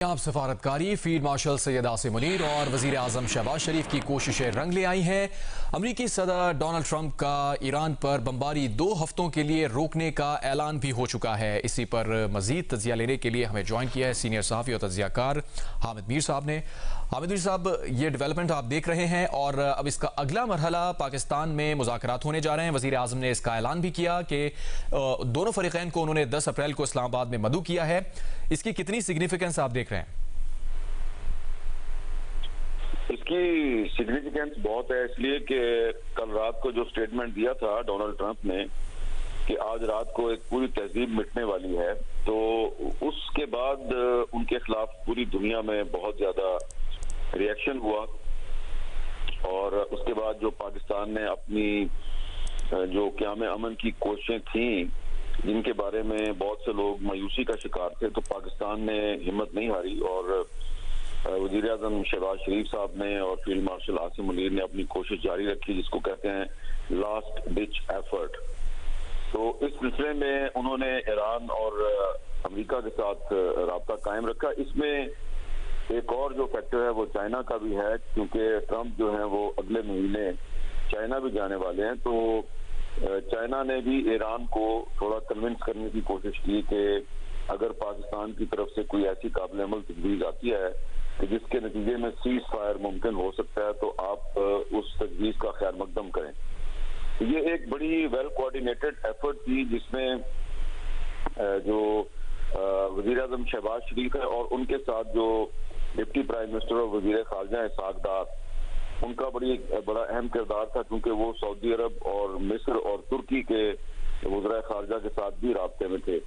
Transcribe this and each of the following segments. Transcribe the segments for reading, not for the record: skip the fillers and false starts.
आप सफारतकारी field marshal Syed Asim Munir और वजीर आजम शहबाज शरीफ की कोशिशें रंग ले आई हैं। अमरीकी सदर डोनाल्ड ट्रंप का ईरान पर बमबारी 2 हफ्तों के लिए रोकने का ऐलान भी हो चुका है। इसी पर मजीद तजिया लेने के लिए हमें ज्वाइन किया है सीनियर सहाफ़ी और तजियाकार हामिद मीर साहब ने। हामिद मीर साहब, ये डेवलपमेंट आप देख रहे हैं और अब इसका अगला मरहला पाकिस्तान में मुज़ाकरात होने जा रहे हैं। वजीर आजम ने इसका ऐलान भी किया कि दोनों फरीकैन को उन्होंने 10 अप्रैल को इस्लामाबाद में मदऊ किया है। इसकी कितनी सिग्निफिकेंस आप देख रहे हैं? इसकी सिग्निफिकेंस बहुत है, इसलिए कि कल रात को जो स्टेटमेंट दिया था डोनाल्ड ट्रंप ने कि आज रात को एक पूरी तहजीब मिटने वाली है, तो उसके बाद उनके खिलाफ पूरी दुनिया में बहुत ज्यादा रिएक्शन हुआ। और उसके बाद जो पाकिस्तान ने अपनी जो क़याम अमन की कोशिशें थी जिनके बारे में बहुत से लोग मायूसी का शिकार थे, तो पाकिस्तान ने हिम्मत नहीं हारी और वज़ीर आज़म शहबाज शरीफ साहब ने और फील्ड मार्शल आसिम मुनीर ने अपनी कोशिश जारी रखी, जिसको कहते हैं लास्ट डिच एफर्ट। तो इस सिलसिले में उन्होंने ईरान और अमेरिका के साथ राब्ता कायम रखा। इसमें एक और जो फैक्टर है वो चाइना का भी है, क्योंकि ट्रंप जो है वो अगले महीने चाइना भी जाने वाले हैं। तो चाइना ने भी ईरान को थोड़ा कन्विंस करने की कोशिश की कि अगर पाकिस्तान की तरफ से कोई ऐसी काबिल अमल तजवीज़ आती है कि जिसके नतीजे में सीज फायर मुमकिन हो सकता है, तो आप उस तजवीज़ का खैर मकदम करें। ये एक बड़ी वेल कोऑर्डिनेटेड एफर्ट थी, जिसमें जो वज़ीर आज़म शहबाज शरीफ है और उनके साथ जो डिप्टी प्राइम मिनिस्टर और वज़ीर ख़ारजा इसाक डार, उनका बड़ा अहम किरदार था, क्योंकि वो सऊदी अरब और मिस्र और तुर्की के वज़ीर ख़ारजा के साथ भी राब्ते में थे।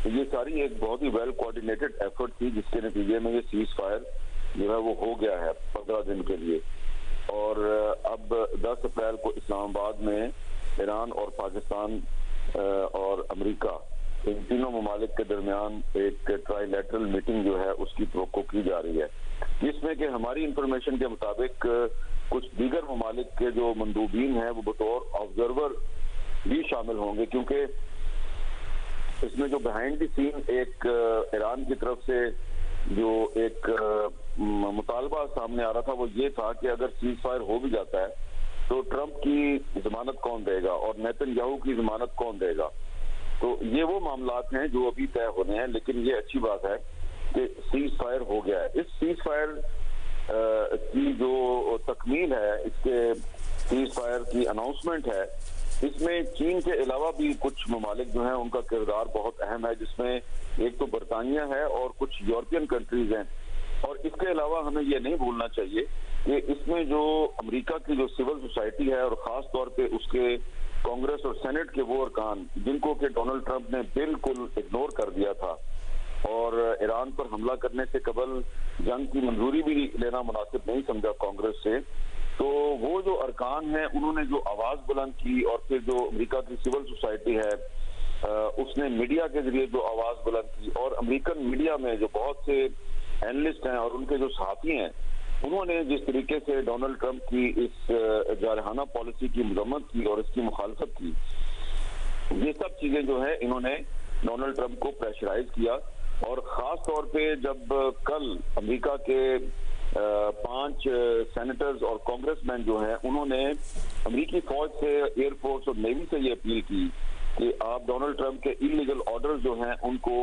तो ये सारी एक बहुत ही वेल कोऑर्डिनेटेड एफर्ट थी, जिसके नतीजे में ये सीज फायर जो है वो हो गया है 15 दिन के लिए। और अब 10 अप्रैल को इस्लामाबाद में ईरान और पाकिस्तान और अमेरिका, इन तीनों ममालिक के दरमियान एक ट्राइलेटरल मीटिंग जो है उसकी तवक्को की जा रही है, जिसमें कि हमारी इंफॉर्मेशन के मुताबिक कुछ दीगर ममालिक के जो मंदूबीन हैं वो बतौर ऑब्जर्वर भी शामिल होंगे, क्योंकि इसमें जो बिहाइंड द सीन एक ईरान की तरफ से जो एक मुतालबा सामने आ रहा था वो ये था कि अगर सीज फायर हो भी जाता है तो ट्रंप की जमानत कौन देगा और नेतन्याहू की जमानत कौन देगा। तो ये वो मामलात हैं जो अभी तय होने हैं, लेकिन ये अच्छी बात है कि सीज फायर हो गया है। इस सीज फायर की जो तकमील है, इसके सीज फायर की अनाउंसमेंट है, इसमें चीन के अलावा भी कुछ ममालिक जो हैं उनका किरदार बहुत अहम है, जिसमें एक तो बरतानिया है और कुछ यूरोपियन कंट्रीज हैं। और इसके अलावा हमें ये नहीं भूलना चाहिए कि इसमें जो अमेरिका की जो सिविल सोसाइटी है और ख़ास तौर पे उसके कांग्रेस और सेनेट के वो अरकान जिनको कि डोनाल्ड ट्रंप ने बिल्कुल इग्नोर कर दिया था और ईरान पर हमला करने से कबल जंग की मंजूरी भी लेना मुनासिब नहीं समझा कांग्रेस से, तो वो जो अरकान हैं उन्होंने जो आवाज़ बुलंद की और फिर जो अमेरिका की सिविल सोसाइटी है उसने मीडिया के जरिए जो आवाज़ बुलंद की और अमेरिकन मीडिया में जो बहुत से एनालिस्ट हैं और उनके जो साथी हैं, उन्होंने जिस तरीके से डोनाल्ड ट्रंप की इस जारहाना पॉलिसी की मजम्मत की और इसकी मुखालफत की, ये सब चीजें जो है इन्होंने डोनाल्ड ट्रंप को प्रेशराइज किया। और ख़ास तौर पे जब कल अमेरिका के 5 सेनेटर्स और कांग्रेसमैन जो हैं उन्होंने अमेरिकी फौज से, एयरफोर्स और नेवी से ये अपील की कि आप डोनाल्ड ट्रंप के इलीगल ऑर्डर्स जो हैं उनको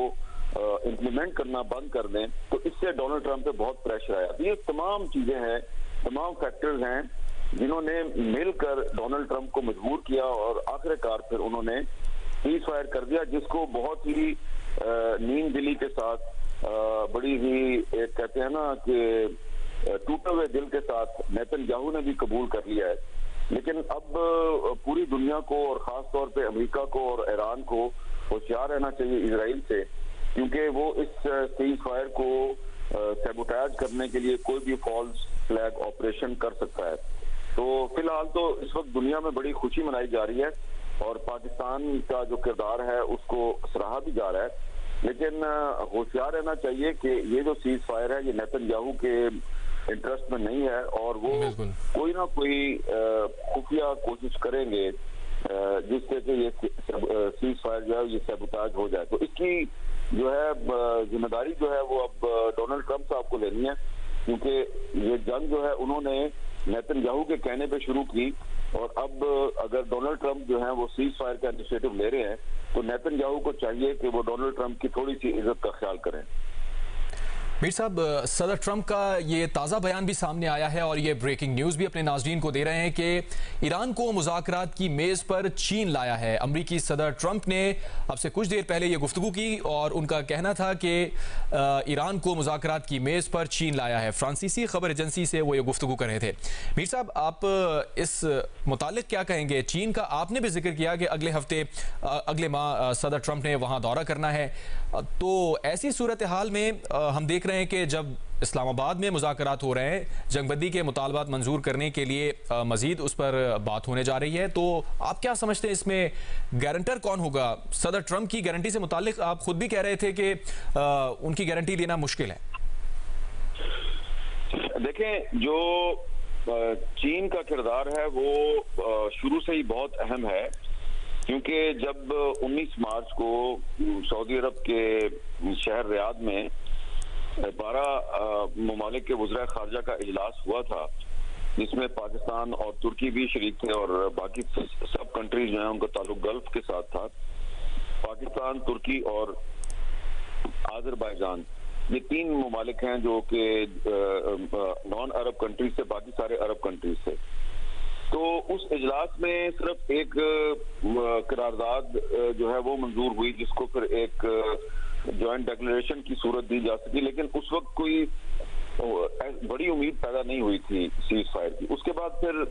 इम्प्लीमेंट करना बंद कर दें, तो इससे डोनाल्ड ट्रंप पे बहुत प्रेशर आया। ये तमाम चीजें हैं, तमाम फैक्टर्स हैं जिन्होंने मिलकर डोनाल्ड ट्रंप को मजबूर किया और आखिरकार फिर उन्होंने सीज फायर कर दिया, जिसको बहुत ही नीम दिली के साथ बड़ी ही एक कहते हैं ना कि टूटे हुए दिल के साथ नेतन्याहू ने भी कबूल कर लिया है। लेकिन अब पूरी दुनिया को और ख़ास तौर पे अमेरिका को और ईरान को होशियार रहना चाहिए इजराइल से, क्योंकि वो इस सीज फायर को सैबोटाज करने के लिए कोई भी फॉल्स फ्लैग ऑपरेशन कर सकता है। तो फिलहाल तो इस वक्त दुनिया में बड़ी खुशी मनाई जा रही है और पाकिस्तान का जो किरदार है उसको सराहा भी जा रहा है, लेकिन होशियार रहना चाहिए कि ये जो सीज फायर है ये नेतन्याहू के इंटरेस्ट में नहीं है और वो कोई ना कोई खुफिया कोशिश करेंगे जिससे कि ये सीज फायर जो है ये सैबोटाज हो जाए। तो इसकी जो है जिम्मेदारी जो है वो अब डोनाल्ड ट्रंप साहब को लेनी है, क्योंकि ये जंग जो है उन्होंने नेतन्याहू के कहने पे शुरू की, और अब अगर डोनाल्ड ट्रंप जो है वो सीज फायर का इनिशिएटिव ले रहे हैं तो नेतन्याहू को चाहिए कि वो डोनाल्ड ट्रंप की थोड़ी सी इज्जत का ख्याल करें। मीर साहब, सदर ट्रंप का ये ताज़ा बयान भी सामने आया है और ये ब्रेकिंग न्यूज़ भी अपने नाज़रीन को दे रहे हैं कि ईरान को मुज़ाकरात की मेज़ पर चीन लाया है। अमरीकी सदर ट्रंप ने अब से कुछ देर पहले ये गुफ्तगू की और उनका कहना था कि ईरान को मुज़ाकरात की मेज़ पर चीन लाया है। फ्रांसीसी खबर एजेंसी से वो ये गुफ्तगू कर रहे थे। मीर साहब, आप इस मुतालिक क्या कहेंगे? चीन का आपने भी जिक्र किया कि अगले माह सदर ट्रंप ने वहाँ दौरा करना है, तो ऐसी सूरत हाल में हम देख रहे हैं कि जब इस्लामाबाद में मुज़ाकरात हो रहे हैं, जंगबंदी के मुतालबात मंजूर करने के लिए मजीद उस पर बात होने जा रही है, तो आप क्या समझते हैं इसमें गारंटर कौन होगा? सदर ट्रंप की गारंटी से मुतालिक आप खुद भी कह रहे थे कि उनकी गारंटी लेना मुश्किल है। देखें, जो चीन का किरदार है वो शुरू से ही बहुत अहम है, क्योंकि जब 19 मार्च को सऊदी अरब के शहर रियाद में 12 ममालिक के वज़ीर ख़ारजा का इजलास हुआ था, जिसमें पाकिस्तान और तुर्की भी शरीक थे और बाकी सब कंट्रीज जो हैं उनका ताल्लुक गल्फ के साथ था। पाकिस्तान, तुर्की और आज़रबाईजान, ये 3 ममालिक हैं जो कि नॉन अरब कंट्रीज से, बाकी सारे अरब कंट्रीज थे। तो उस इजलास में सिर्फ एक करारदाद जो है वो मंजूर हुई, जिसको फिर एक जॉइंट डिक्लेरेशन की सूरत दी जा सकी, लेकिन उस वक्त कोई बड़ी उम्मीद पैदा नहीं हुई थी सीज फायर की। उसके बाद फिर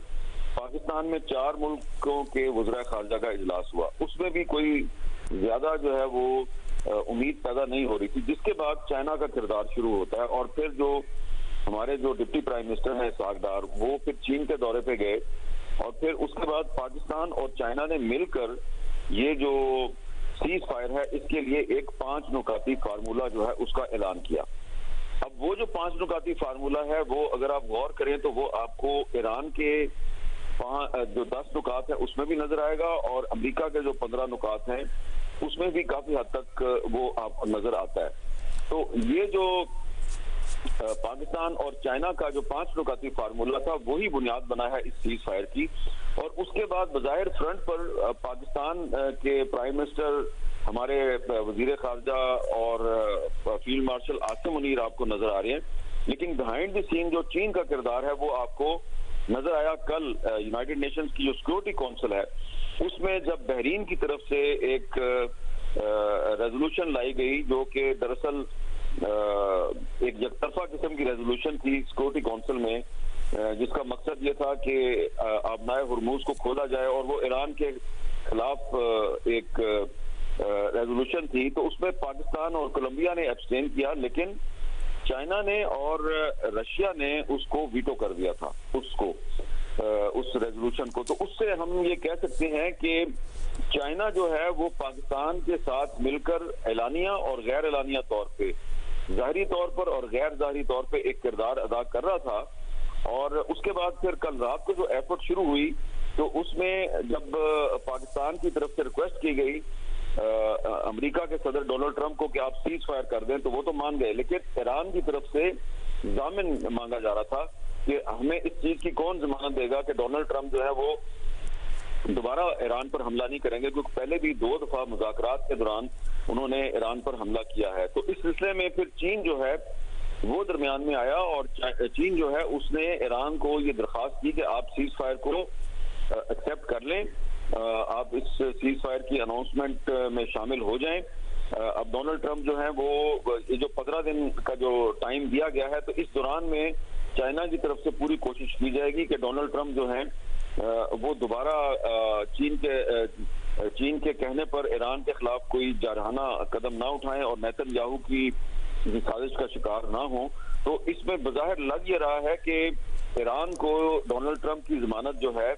पाकिस्तान में 4 मुल्कों के वज़ीर ख़ारजा का इजलास हुआ, उसमें भी कोई ज्यादा जो है वो उम्मीद पैदा नहीं हो रही थी, जिसके बाद चाइना का किरदार शुरू होता है। और फिर जो हमारे जो डिप्टी प्राइम मिनिस्टर हैं इसहाक डार, वो फिर चीन के दौरे पे गए, और फिर उसके बाद पाकिस्तान और चाइना ने मिलकर ये जो सीज फायर है इसके लिए एक 5 नुकाती फार्मूला जो है उसका ऐलान किया। अब वो जो 5 नुकाती फार्मूला है वो अगर आप गौर करें तो वो आपको ईरान के जो 10 नुकात है उसमें भी नजर आएगा, और अमेरिका के जो 15 नुकात हैं उसमें भी काफी हद तक वो आपको नजर आता है। तो ये जो पाकिस्तान और चाइना का जो 5 नुकाती फार्मूला था वही बुनियाद बना है इस सीज फायर की। और उसके बाद बज़ाहिर फ्रंट पर पाकिस्तान के प्राइम मिनिस्टर, हमारे वजीर खारजा और फील्ड मार्शल आसिम मुनीर आपको नजर आ रहे हैं, लेकिन बिहाइंड द सीन जो चीन का किरदार है वो आपको नजर आया कल यूनाइटेड नेशंस की जो सिक्योरिटी काउंसिल है उसमें, जब बहरीन की तरफ से एक रेजोल्यूशन लाई गई जो कि दरअसल एक यकतरफा किस्म की रेजोल्यूशन थी सिक्योरिटी काउंसिल में, जिसका मकसद ये था कि आबनाए हुरमुज को खोला जाए, और वो ईरान के खिलाफ एक रेजोल्यूशन थी। तो उसमें पाकिस्तान और कोलंबिया ने एब्सटेन किया, लेकिन चाइना ने और रशिया ने उसको वीटो कर दिया था, उसको उस रेजोल्यूशन को। तो उससे हम ये कह सकते हैं कि चाइना जो है वो पाकिस्तान के साथ मिलकर एलानिया और गैर एलानिया तौर पे, जाहिरी तौर पर और गैर जाहिरी तौर पे एक किरदार अदा कर रहा था। और उसके बाद फिर कल रात को जो एफर्ट शुरू हुई तो उसमें जब पाकिस्तान की तरफ से रिक्वेस्ट की गई अमेरिका के सदर डोनाल्ड ट्रंप को कि आप सीज फायर कर दें, तो वो तो मान गए, लेकिन ईरान की तरफ से जामिन मांगा जा रहा था कि हमें इस चीज की कौन जमानत देगा कि डोनाल्ड ट्रंप जो है वो दोबारा ईरान पर हमला नहीं करेंगे, क्योंकि पहले भी 2 दफा मुज़ाकरात के दौरान उन्होंने ईरान पर हमला किया है। तो इस सिलसिले में फिर चीन जो है वो दरमियान में आया, और चीन जो है उसने ईरान को ये दरख्वास्त की कि आप सीज फायर को एक्सेप्ट कर लें, आप इस सीज फायर की अनाउंसमेंट में शामिल हो जाएं। अब डोनाल्ड ट्रंप जो है वो ये जो 15 दिन का जो टाइम दिया गया है, तो इस दौरान में चाइना की तरफ से पूरी कोशिश की जाएगी कि डोनाल्ड ट्रंप जो है वो दोबारा चीन के कहने पर ईरान के खिलाफ कोई जारहाना कदम ना उठाएं और नेतन्याहू की साजिश का शिकार ना हो। तो इसमें बज़ाहिर लग ये रहा है कि ईरान को डोनाल्ड ट्रंप की जमानत जो है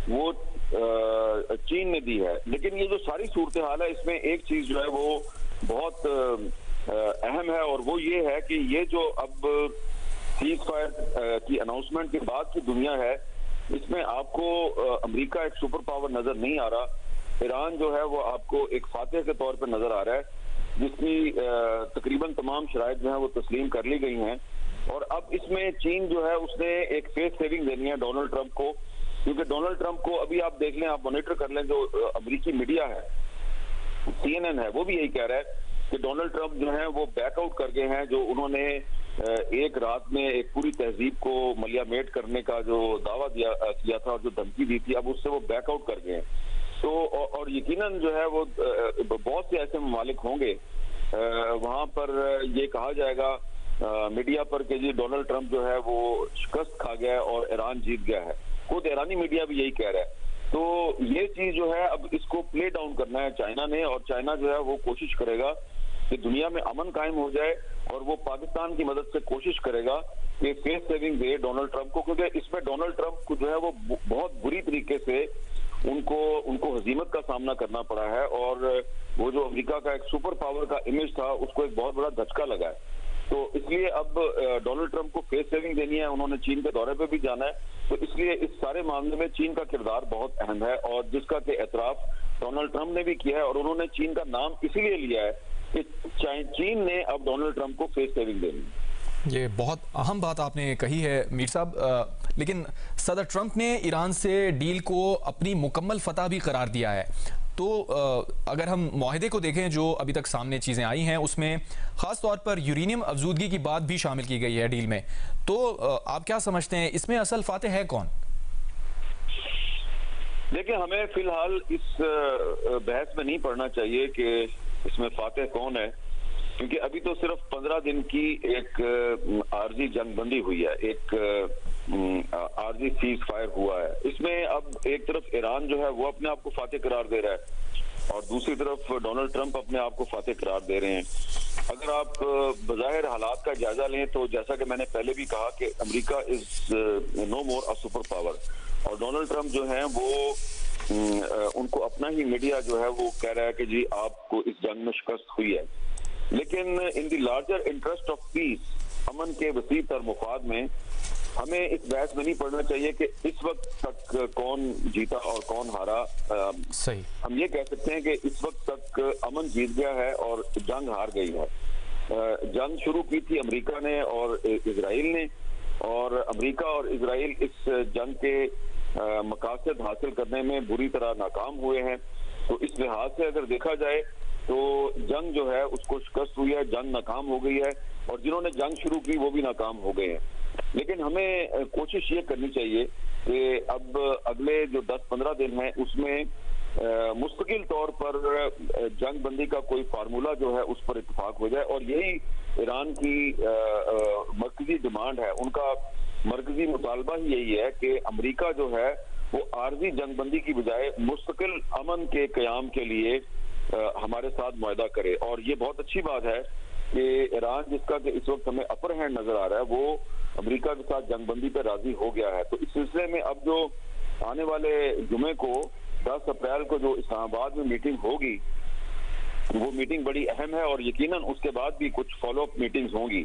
वो चीन ने दी है। लेकिन ये जो सारी सूरत हाल है इसमें एक चीज जो है वो बहुत अहम है, और वो ये है कि ये जो अब सीज फायर की अनाउंसमेंट के बाद की दुनिया है, इसमें आपको अमेरिका एक सुपर पावर नजर नहीं आ रहा, ईरान जो है वो आपको एक फातेह के तौर पर नजर आ रहा है। जिसकी तकरीबन तमाम शराइत जो है वो तस्लीम कर ली गई हैं। और अब इसमें चीन जो है उसने एक फेस सेविंग देनी है डोनाल्ड ट्रंप को, क्योंकि डोनाल्ड ट्रंप को अभी आप देख लें, आप मॉनिटर कर लें, जो अमेरिकी मीडिया है, CNN है, वो भी यही कह रहा है कि डोनाल्ड ट्रंप जो है वो बैकआउट कर गए हैं। जो उन्होंने एक रात में एक पूरी तहजीब को मलियामेट करने का जो दावा किया था और जो धमकी दी थी, अब उससे वो बैकआउट कर गए हैं। तो और यकीनन जो है वो बहुत से ऐसे ममालिक होंगे वहां पर ये कहा जाएगा मीडिया पर कि जी डोनाल्ड ट्रंप जो है वो शिकस्त खा गया है और ईरान जीत गया है। खुद ईरानी मीडिया भी यही कह रहा है। तो ये चीज जो है अब इसको प्ले डाउन करना है चाइना ने, और चाइना जो है वो कोशिश करेगा कि दुनिया में अमन कायम हो जाए, और वो पाकिस्तान की मदद से कोशिश करेगा कि फेस सेविंग दे डोनाल्ड ट्रंप को, क्योंकि इसमें डोनाल्ड ट्रंप को जो है वो बहुत बुरी तरीके से उनको हजीमत का सामना करना पड़ा है, और वो जो अमेरिका का एक सुपर पावर का इमेज था उसको एक बहुत बड़ा धचका लगा है। तो इसलिए अब डोनाल्ड ट्रंप को फेस सेविंग देनी है। उन्होंने चीन के दौरे पे भी जाना है, तो इसलिए इस सारे मामले में चीन का किरदार बहुत अहम है, और जिसका कि एतराफ डोनाल्ड ट्रंप ने भी किया है। और उन्होंने चीन का नाम इसीलिए लिया है कि चीन ने अब डोनाल्ड ट्रंप को फेस सेविंग देनी है। ये बहुत अहम बात आपने कही है मीर साहब, लेकिन सदर ट्रंप ने ईरान से डील को अपनी मुकम्मल फतह भी करार दिया है। तो अगर हम मुआहदे को देखें जो अभी तक सामने चीज़ें आई हैं, उसमें ख़ास तौर पर यूरेनियम अफजूदगी की बात भी शामिल की गई है डील में। तो आप क्या समझते हैं, इसमें असल फातेह है कौन? देखिए, हमें फिलहाल इस बहस में नहीं पड़ना चाहिए कि इसमें फातेह कौन है, क्योंकि अभी तो सिर्फ 15 दिन की एक आर्जी जंगबंदी हुई है, एक आर्जी सीज फायर हुआ है। इसमें अब एक तरफ ईरान जो है वो अपने आप को फातेह करार दे रहा है, और दूसरी तरफ डोनाल्ड ट्रंप अपने आप को फातेह करार दे रहे हैं। अगर आप बज़ाहिर हालात का जायजा लें तो जैसा कि मैंने पहले भी कहा कि America is no more a super power, और डोनाल्ड ट्रंप जो है वो उनको अपना ही मीडिया जो है वो कह रहा है कि जी आपको इस जंग में शिकस्त हुई है। लेकिन in the larger interest of peace, अमन के वसी तर मुफाद में, हमें इस बहस में नहीं पड़ना चाहिए कि इस वक्त तक कौन जीता और कौन हारा। सही, हम ये कह सकते हैं कि इस वक्त तक अमन जीत गया है और जंग हार गई है। जंग शुरू की थी अमेरिका ने और इजराइल ने, और अमेरिका और इजराइल इस जंग के मकासद हासिल करने में बुरी तरह नाकाम हुए हैं। तो इस लिहाज से अगर देखा जाए तो जंग जो है उसको शिकस्त हुई है, जंग नाकाम हो गई है, और जिन्होंने जंग शुरू की वो भी नाकाम हो गए हैं। लेकिन हमें कोशिश ये करनी चाहिए कि अब अगले जो 10-15 दिन हैं उसमें मुस्तकिल तौर पर जंग बंदी का कोई फार्मूला जो है उस पर इत्तेफाक हो जाए, और यही ईरान की मरकजी डिमांड है। उनका मरकजी मुतालबा ही यही है कि अमेरिका जो है वो आर्जी जंगबंदी की बजाय मुस्तकिल अमन के क़याम के लिए हमारे साथ मुआहदा करे। और ये बहुत अच्छी बात है कि ईरान, जिसका कि इस वक्त हमें अपर हैंड नजर आ रहा है, वो अमेरिका के साथ जंगबंदी पर राजी हो गया है। तो इस सिलसिले में अब जो आने वाले जुमे को 10 अप्रैल को जो इस्लामाबाद में मीटिंग होगी, वो मीटिंग बड़ी अहम है, और यकीनन उसके बाद भी कुछ फॉलो अप मीटिंग्स होंगी।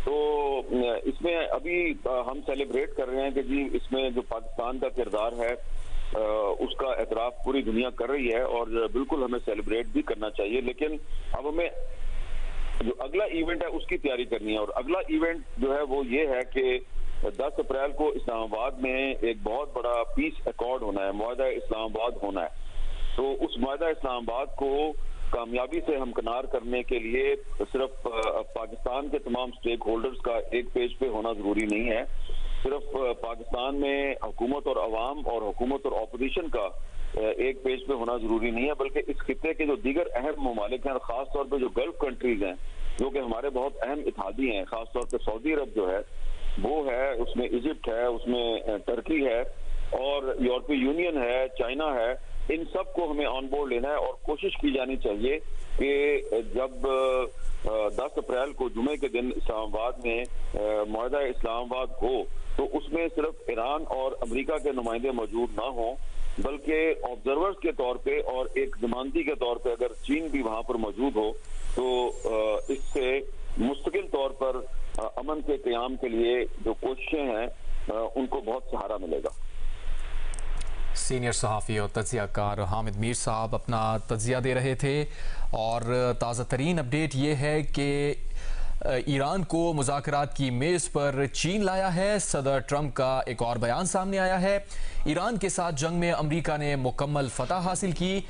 तो इसमें अभी हम सेलिब्रेट कर रहे हैं कि जी इसमें जो पाकिस्तान का किरदार है उसका एतराफ पूरी दुनिया कर रही है, और बिल्कुल हमें सेलिब्रेट भी करना चाहिए। लेकिन अब हमें जो अगला इवेंट है उसकी तैयारी करनी है, और अगला इवेंट जो है वो ये है कि 10 अप्रैल को इस्लामाबाद में एक बहुत बड़ा पीस अकॉर्ड होना है, मुआहदा इस्लामाबाद होना है। तो उस मुआहदा इस्लामाबाद को कामयाबी से हमकिनार करने के लिए सिर्फ पाकिस्तान के तमाम स्टेक होल्डर्स का एक पेज पे होना जरूरी नहीं है। सिर्फ पाकिस्तान में हुकूमत और अवाम और हुकूमत और अपोजिशन का एक पेज पे होना जरूरी नहीं है, बल्कि इस खित्ते के जो दीगर अहम ममालिक हैं, खास तौर पे जो गल्फ कंट्रीज हैं, जो कि हमारे बहुत अहम इत्तेहादी हैं, खास तौर पे सऊदी अरब जो है वो है, उसमें इजिप्ट है, उसमें टर्की है, और यूरोपीय यूनियन है, चाइना है, इन सब को हमें ऑन बोर्ड लेना है। और कोशिश की जानी चाहिए कि जब 10 अप्रैल को जुमे के दिन इस्लामाबाद में मुआहदा इस्लामाबाद हो, तो उसमें सिर्फ ईरान और अमेरिका के नुमाइंदे मौजूद ना हों, बल्कि ऑब्जर्वर्स के तौर पे और एक जमानती के तौर पे अगर चीन भी वहां पर मौजूद हो, तो इससे मुस्तकिल तौर पर अमन के क़याम के लिए जो कोशिशें हैं उनको बहुत सहारा मिलेगा। सीनियर सहाफ़ी और तज्ज़ियाकार हामिद मीर साहब अपना तज्ज़िया दे रहे थे। और ताज़ा तरीन अपडेट ये है कि ईरान को मुज़ाकरात की मेज़ पर चीन लाया है। सदर ट्रंप का एक और बयान सामने आया है। ईरान के साथ जंग में अमरीका ने मुकम्मल फतह हासिल की।